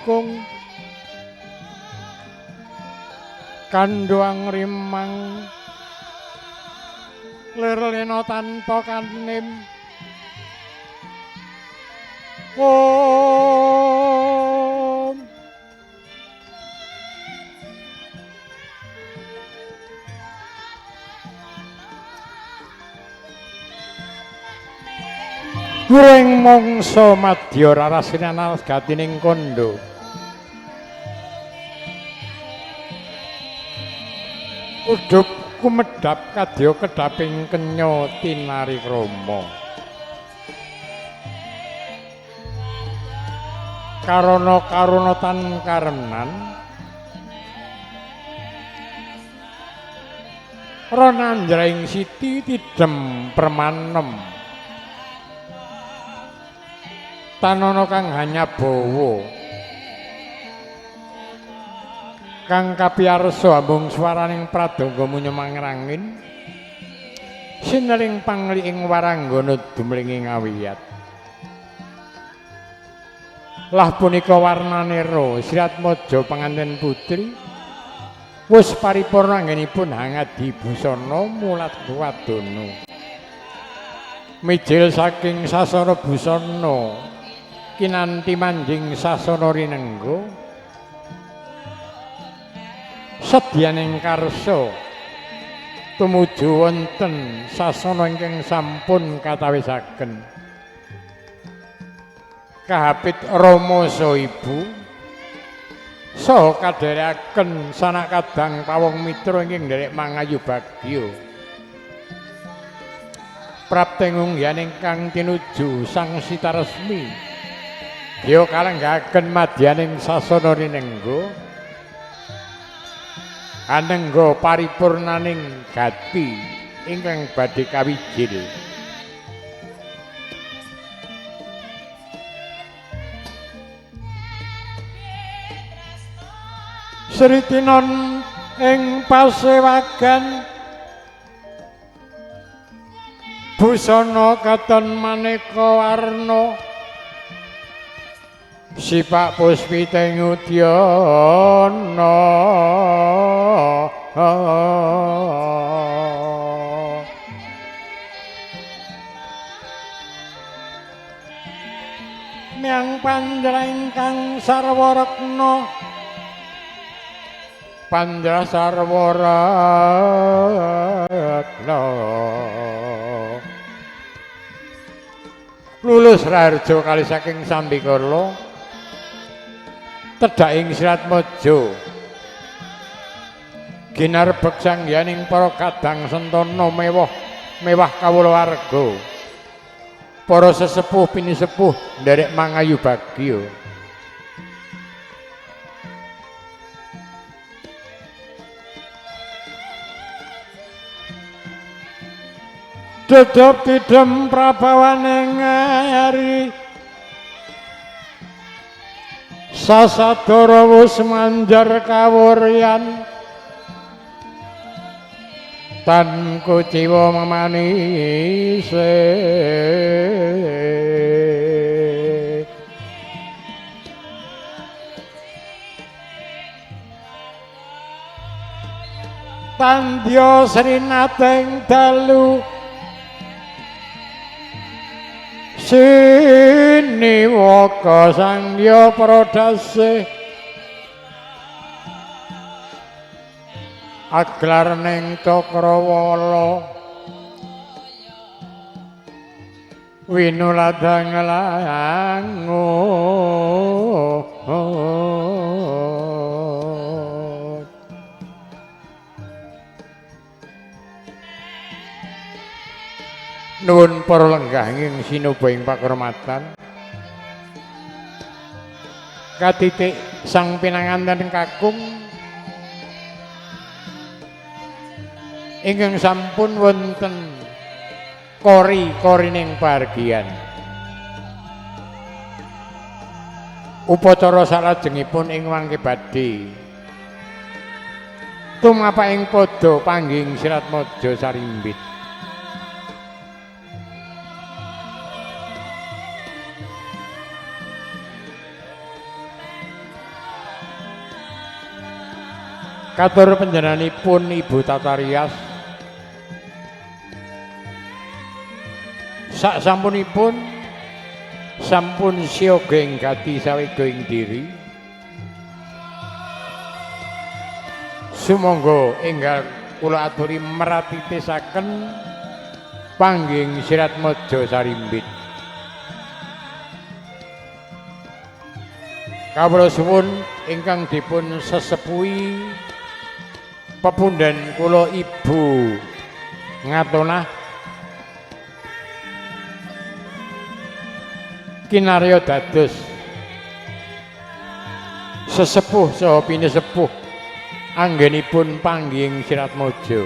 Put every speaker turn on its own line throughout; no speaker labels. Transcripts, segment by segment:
kakung kandhuang rimang lir lena tanpa kanim Om Wring mangsa madya rarasinan gatining kandha Udup kumedhap kadya kedhaping kenya tinari krama karana tan karenan ranandraing siti tidhem permanem tanana kang hanyabawa kang kapiyarsa ambung swaraning pradangga munyemangrangin sineling pangliking waranggana dumlinging ngawiyat lah punika warnane ro Siratmaja panganten putri wis paripurna anggenipun hangadi busana mulat wadana mijil saking sasana busana kinanti manjing sasana rinengga sedyaning karsa tumuju wonten sasana ingkang sampun katawisaken kahapit rama saha ibu saha kadherekaken sanak kadang pawong mitra ingkang nderek mangayu bagya prapteng unggihan ingkang tinuju sang Sita Resmi Gya kalenggaken madyaning sasana rinengga anengga paripurnaning gati ingkang badhe kawijil Sritinon ing pasewagan busana katon maneka warna sipak puspita ngudyana miang pandra ingkang sarwa rekna pandra sarwa rekna lulus raharja kali saking Sambikala tedhaking Siratmaja ginarbek sangyaning para kadang sentana mewah kawula warga para sesepuh pinisepuh nderek mangayu bagya dedep tidhem prabawaning ari sasadara wus manjar kawuryan tan kuciwa mamanise tandya srinateng dalu siniwaka sangya pradase aglar ning Cakrawala winuladang langu nuwun para lenggah ing sinubing pakurmatan katitik sang pinanganten kakung ingkang sampun wonten kori-korining pahargyan upacara salajengipun ing mangke badhe tumapaking pada pangging Siratmaja sarimbit Katur panjenenganipun Ibu Tatarias sak sampunipun sampun siyaga ing gati sawega ing diri. Sumangga enggal kula aturi meratitesaken pangging Sirat Maja Sarimbit. Kawula suwun ingkang dipun sesepuhi pepundhen kula Ibu Ngatonah kinarya dados sesepuh saha pinesepuh anggenipun pangging Sirat Maja.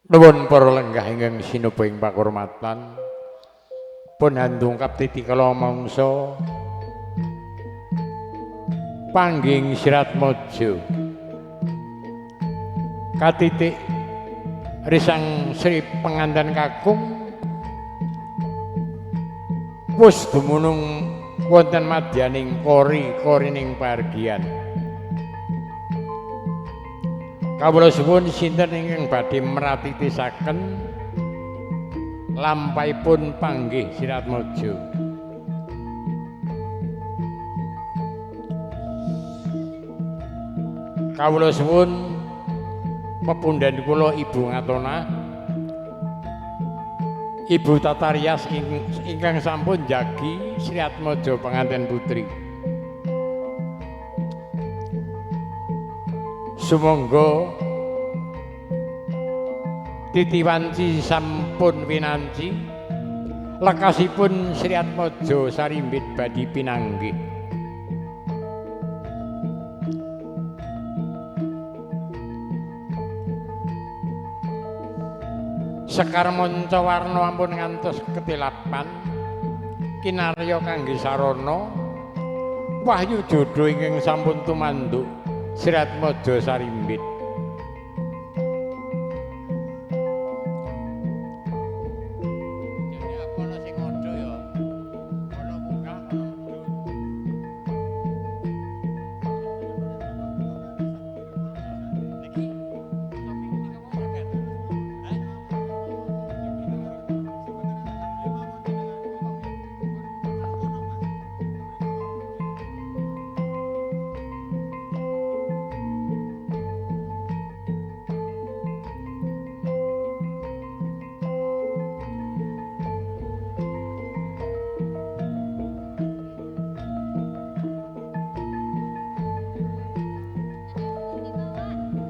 Nuwun para lenggah ingkang sinuba ing pakurmatan, pun handungkap titi kala mangsa pangging Sirat Maja katitik risang Sri Penganten Kakung wis dumunung wonten madyaning korining pahargyan. Kawula suwun sinten ingkang badhe meratitisaken lampahipun panggih Sirat Maja. Kawula suwun pepundhen kula Ibu Ngatonah, Ibu Tatarias ingkang sampun jagi Sirat Maja penganten putri. Sumangga titi wanci sampun winanci lekasipun Sirat Maja Sarimbit badhe pinanggih. Sekar manca warna ampun ngantos ketilapan kinarya kangge sarana wahyu jodho ingkang sampun tumanduk Sirat Maja Sarimbit.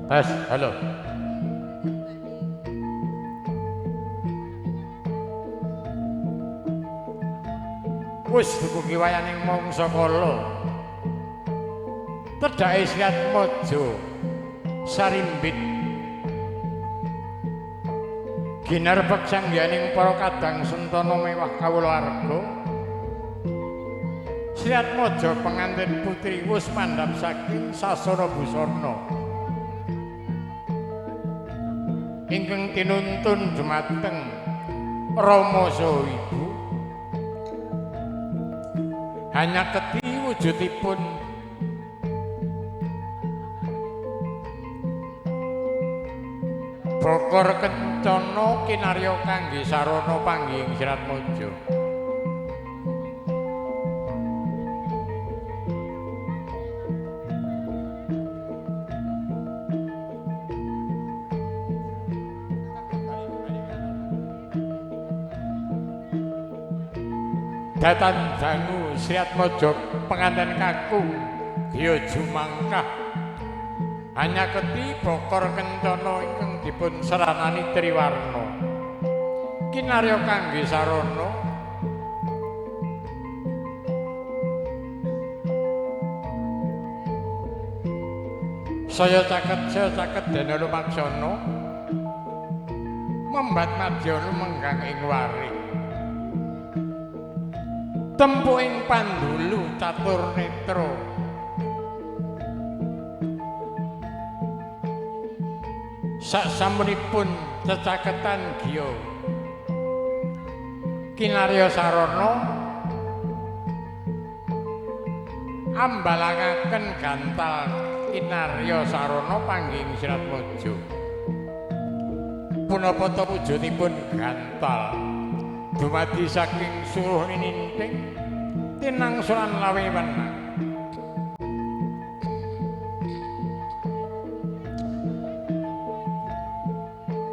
Tes, halo. Wis dukuki wayaning mangsa kala. Tedhake Sirat Maja Sarimbit ginerbek sangyaning para kadang sentana mewah kawula arga. Sirat Maja pengantin putri wis mandhap saking sasana busana ingkang tinuntun dumateng Rama saha Ibu. Hanya keti wujudipun Bokor Kencana kinarya kangge sarana panggihing Sirat Maja. Datan dangu Sirat Maja penganten kakung Gya Jumangkah hanya keti Bokor Kencana ingkang dipun seranani triwarna kinarya kangge sarana saya caket dene lumaksana membat madya lumenggang ing waring tempuh ing pandulu catur netra Sasampunipun cecaketan Giya Kinarya Sarana ambalangaken gantal Kinarya Sarana pangging Siratmaja. Punapa ta wujudipun gantal dumadi saking suruh nininting tinangsulan lawe wenang.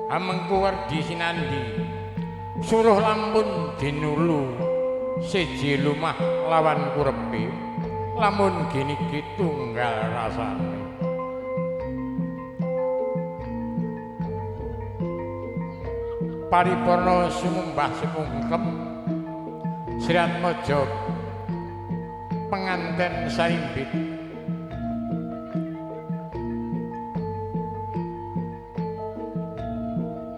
Amengku werdi sinandi suruh lampun dinulu siji lumah lawan kurepe lamun giniki tunggal rasane. Paripurna sumumbah sumungkem Siratmaja penganten sarimbit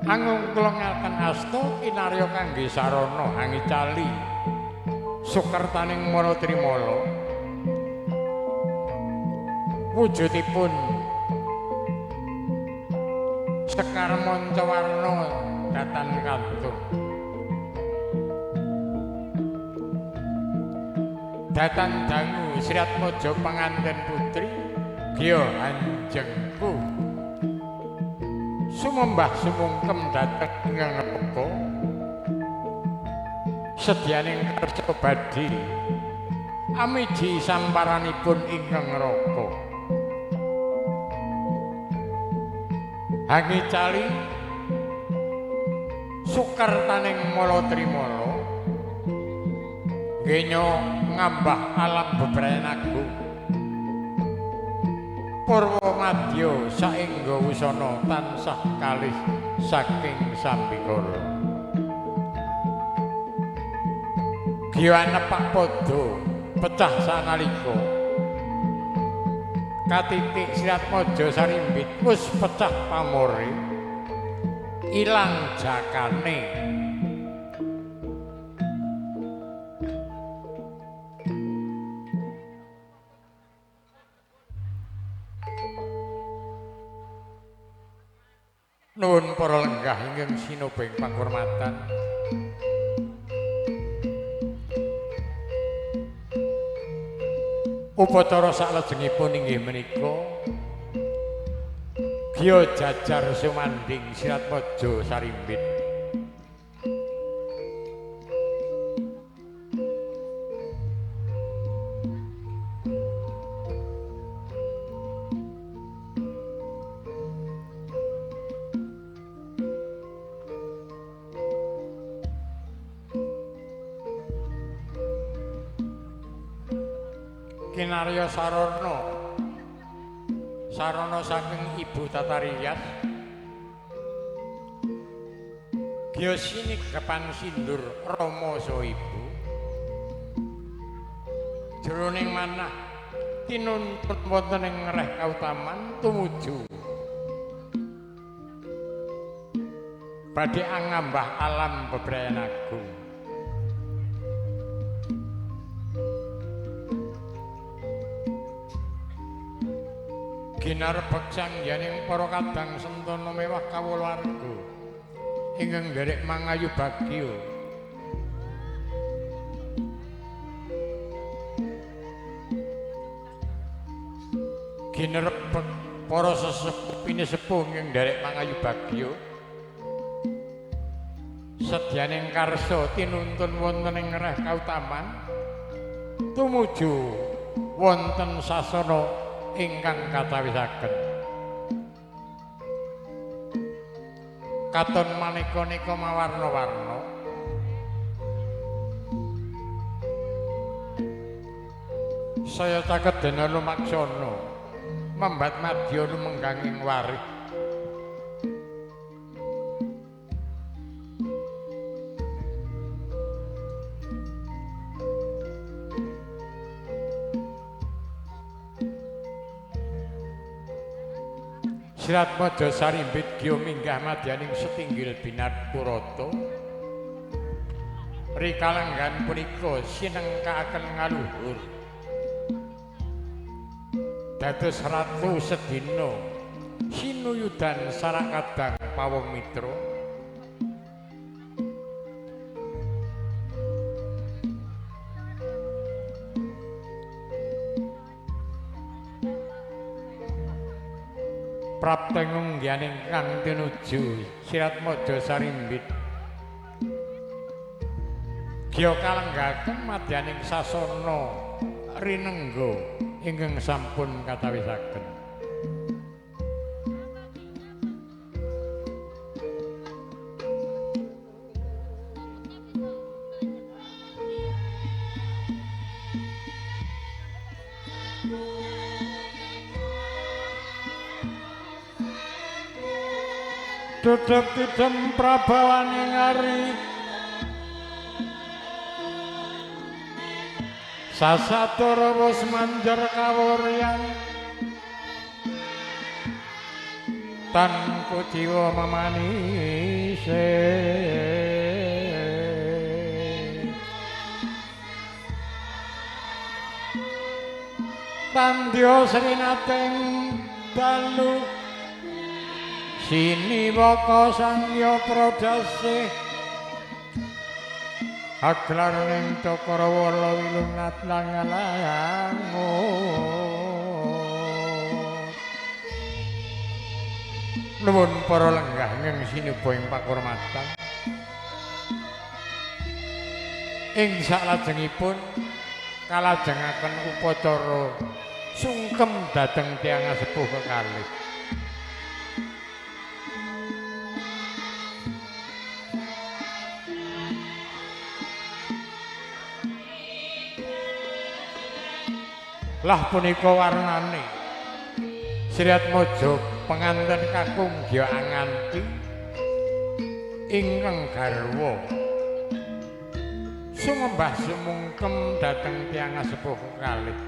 angungklongaken asta Kinarya kangge sarana angicali sukertaning Malatrimala wujudipun Sekar Mancawarna datan kantur datan dangu Siratmaja panganten putri Giya Hanjengku sumembah sumungkem dhateng neraka sedyaning kersa badhe amiji samparanipun ingkang neraka angicali sukertaning Malatrimala ngenya ngambah alam bebrayan agung Purwa madya saengga wusana tansah kalih saking sambikara. Giya nepak padha pecah sanalika. Katitik Siratmaja sarimbit wis pecah pamore. Ilang jakane. Nuwun para lenggah ingkang sinobeng panghormatan. Upacara salajengipun inggih menika Giya jajar sumanding Siratmaja sarimbit. Kinarya sarana saking Ibu Tatariyas Giya sinegepan sindur Rama saha Ibu jroning manah tinuntun wonten ing reh kautaman tumuju badhe angambah alam bebrayan agung. Ginarbek sangyaning para kadang sentana mewah kawularga ingkang nderek mangayu bagya ginarbek para sesepuh pinesepuh ingkang nderek mangayu bagya sedyaning karsa tinuntun wonten ing reh kautaman tumuju wonten sasana ingkang katawisaken katon maneka-neka mawarna-warna saya cakedena lumaksana membat madya lumengganging warih Siratmaja sarimbit Giya minggah madyaning setinggil Binatpurata. Rikalenggan punika sinengkaaken ngaluhur. Dados ratu sedina sinuyudan sarak kadang pawong mitra prapteng unggianing kang tinuju Sirat Maja Sarimbit Gya kalenggaken madyaning sasana rinengga ingkang sampun katawisaken Duduk tidem prabawaning ari Sasatura wis manjer kawuryan tan kuciwa memanise Tandya srinateng dalu Siniwaka sangya prodase Aglar ning Cakrawala wilungat langalangu Nuwun para lenggah ing sinuba ing pakurmatan Ing salajengipun kalajengaken upacara sungkem dhateng tiyang sepuh kekalih Lah punika warnane Sirat Maja penganten kakung Gya Anganti ingkang garwa sumembah sumungkem dhateng tiyang sepuh kekalih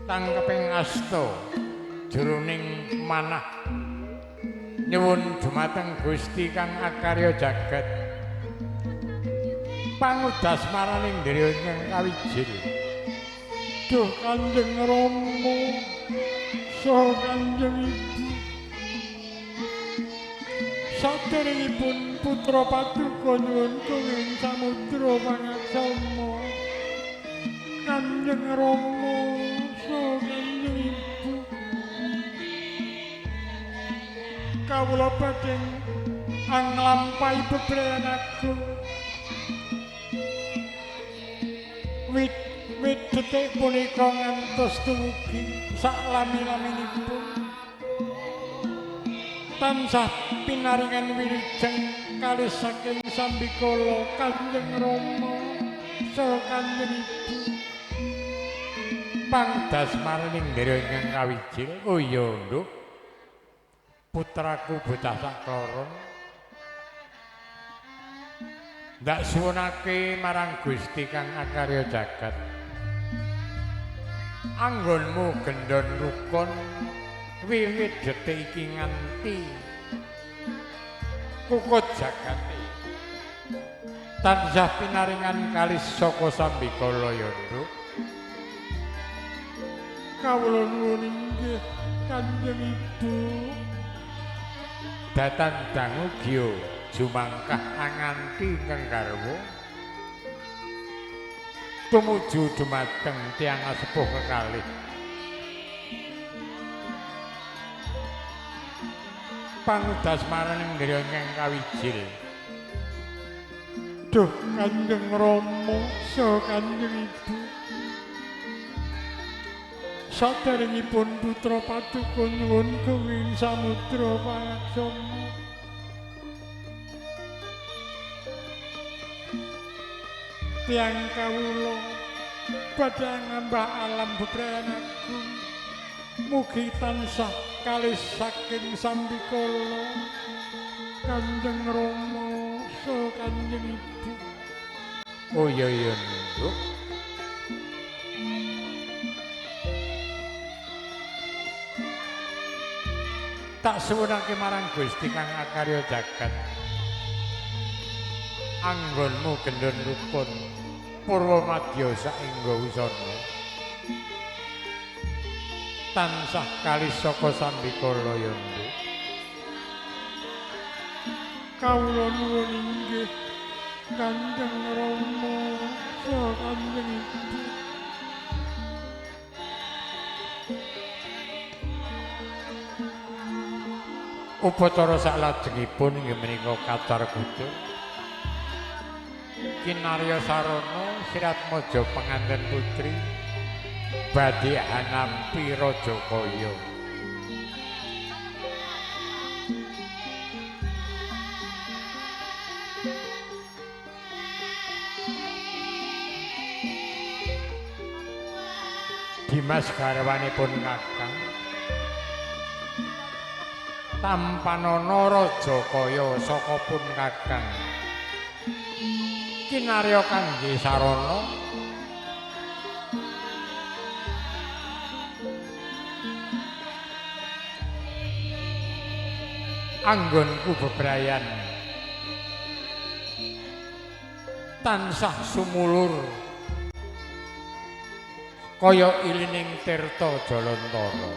tangkeping asta jroning manah nyuwun dumateng Gusti kang akarya jagat pangudas maraning ndherya ingkang kawijil Duh Kanjeng Rama saha Kanjeng Ibu saderengipun putra paduka nyuwun kenging samudra pangaksama Kanjeng Rama saha Kanjeng Ibu kawula badhe anglampahi bebrayan agung wit detik punika ngantos dumugi saklami-laminipun tansah pinaringan wilujeng kalih saking Sambikala Kanjeng Rama saha Kanjeng Ibu pangdas maraning ndherya ingkang kawijil oh ya nduk putraku bocah sakloron ndak suwunake marang Gusti kang akarya jagat anggonmu gendon rukun wiwit detik iki nganti kukut jagate tansah pinaringan kalih saka Sambikala ya nduk kawula nuwun inggih Kanjeng Ibu datan dangu Gya Jumangkah Anganti ingkang garwa tumuju dumateng tiyang sepuh kekalih pangudas maraning ndherya ingkang kawijil Duh Kanjeng Rama saha Kanjeng Ibu saderengipun putra paduka nyuwun kenging samudra pangaksama tiyang kawula badhe ngambah alam bebrayan agung mugi tansah kalih saking Sambikala Kanjeng Rama saha Kanjeng Ibu oh iya nduk tak suwunake marang Gusti kang akarya jagat anggonmu gendon rukun Purwa madya saengga wisana tansah kalis saka sambikala yanda. Kawula nuwun inggih Kanjeng Rama saha Kanjeng Ibu. Upacara saklajengipun inggih menika kacar kucur. Kinarya sarana Siratmaja penganten putri badhe hanampi Rajakaya. Dimas garwanipun Kakang tampanana Rajakaya saka pun Kakang kinarya kangge sarana anggonku bebrayan tansah sumulur kaya ilining tirta Jalantara.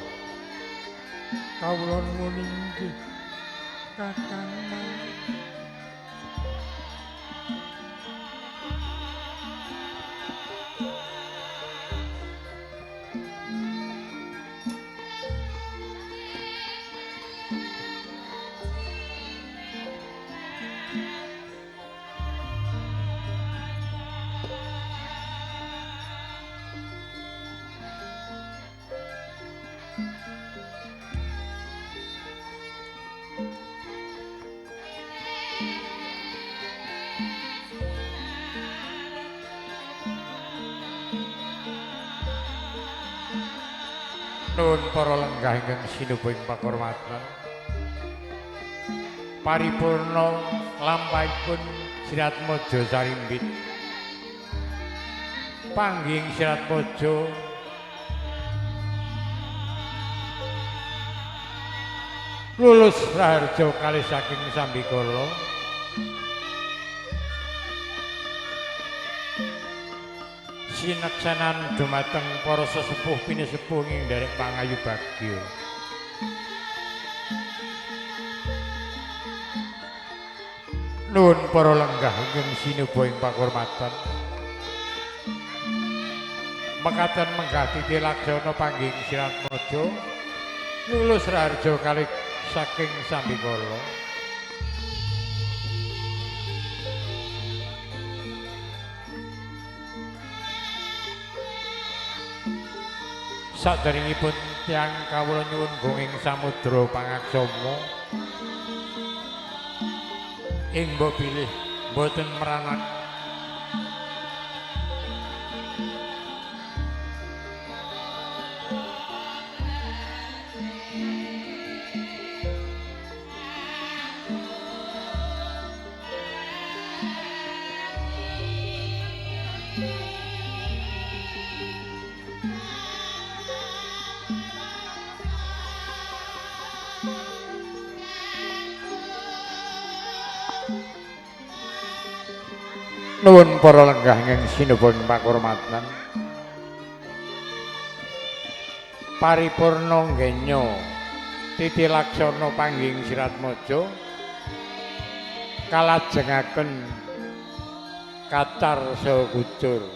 Kawula nuwun inggih Kakang. Nuwun para lenggah ingkang sinuba ing pakurmatan. Paripurna lampahipun Siratmaja sarimbit. Panggih Siratmaja lulus raharja kalih saking sambikala. Sineksanan dumateng para sesepuh pinisepuh ing derek pangayu bagya. Nuwun para lenggah ingkang sinuba ing pakurmatan. Mekaten menggah titi laksana panggih Siratmaja lulus raharja kalih saking sambikala. Saderengipun tiyang kawula nyuwun gunging samudra pangaksama ing mbok bilih boten meranak nuwun para lenggah ingkang sinuba ing pakurmatan. Paripurna nggenya titi laksana panggih Siratmaja kalajengaken kacar saha kucur.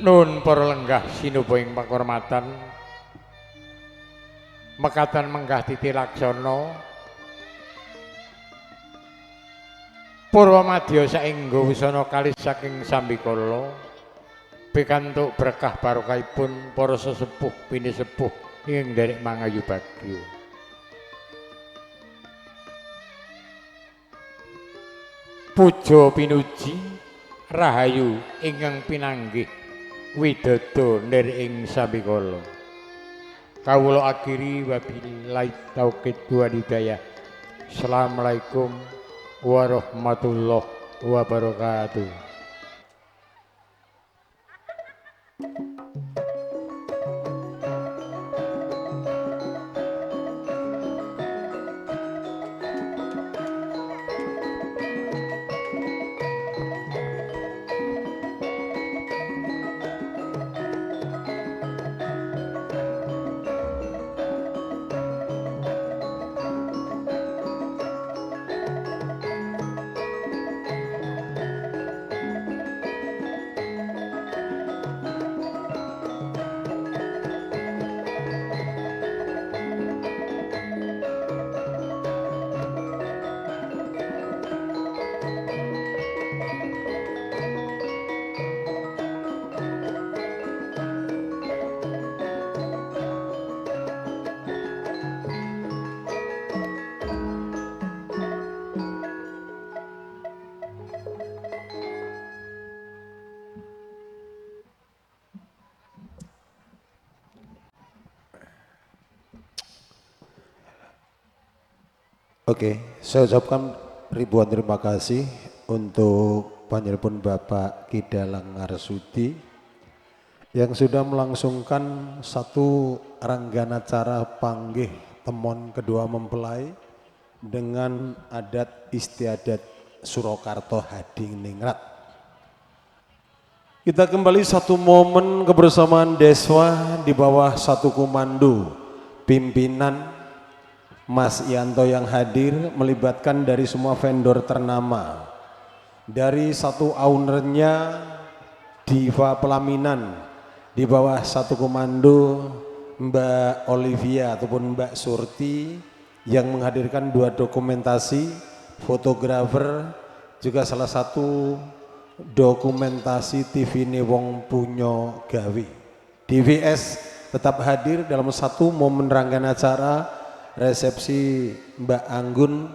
Nuwun para lenggah sinuba ing pakurmatan. Mekaten menggah titi laksana Purwamadya saengga wisana kalih saking sambikala pikantuk berkah barokahipun para sesepuh pinisepuh ing derek mangayu bagya. Puja pinuji rahayu ingkang pinanggih widodha nderek ing sambikala. Kawula akhiri wabillahi taufiq wal hidayah. Assalamualaikum warahmatullahi wabarakatuh.
Oke, saya ucapkan ribuan terima kasih untuk panjenengan Bapak Ki Dalang Arsudi yang sudah melangsungkan satu rangkaian acara panggih temon kedua mempelai dengan adat istiadat Surakarta Hadiningrat. Kita kembali satu momen kebersamaan Deswa di bawah satu komando pimpinan Mas Yanto yang hadir, melibatkan dari semua vendor ternama, dari satu ownernya Diva Pelaminan di bawah satu komando Mbak Olivia ataupun Mbak Surti yang menghadirkan 2 dokumentasi, fotografer, juga salah satu dokumentasi TV ini wong punyo gawi. DVS tetap hadir dalam satu momen rangkaian acara resepsi Mbak Anggun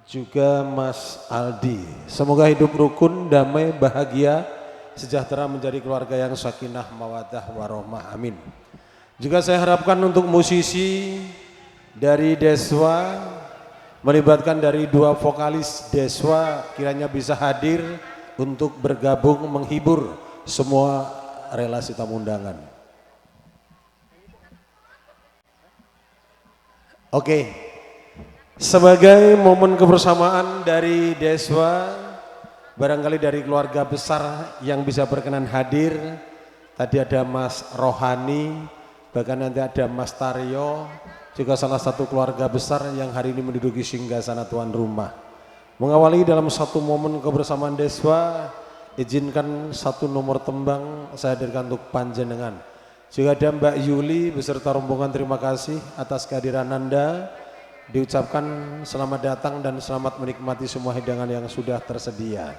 juga Mas Aldi. Semoga hidup rukun, damai, bahagia, sejahtera, menjadi keluarga yang sakinah, mawaddah, warohmah, amin. Juga saya harapkan untuk musisi dari Deswa, melibatkan dari 2 vokalis Deswa, kiranya bisa hadir untuk bergabung menghibur semua relasi tamu undangan. Oke, sebagai momen kebersamaan dari Deswa, barangkali dari keluarga besar yang bisa berkenan hadir, tadi ada Mas Rohani, bahkan nanti ada Mas Taryo, juga salah satu keluarga besar yang hari ini menduduki singgasana tuan rumah. Mengawali dalam satu momen kebersamaan Deswa, izinkan satu nomor tembang saya hadirkan untuk panjenengan. Juga ada Mbak Yuli beserta rombongan, terima kasih atas kehadiran Anda. Diucapkan selamat datang dan selamat menikmati semua hidangan yang sudah tersedia.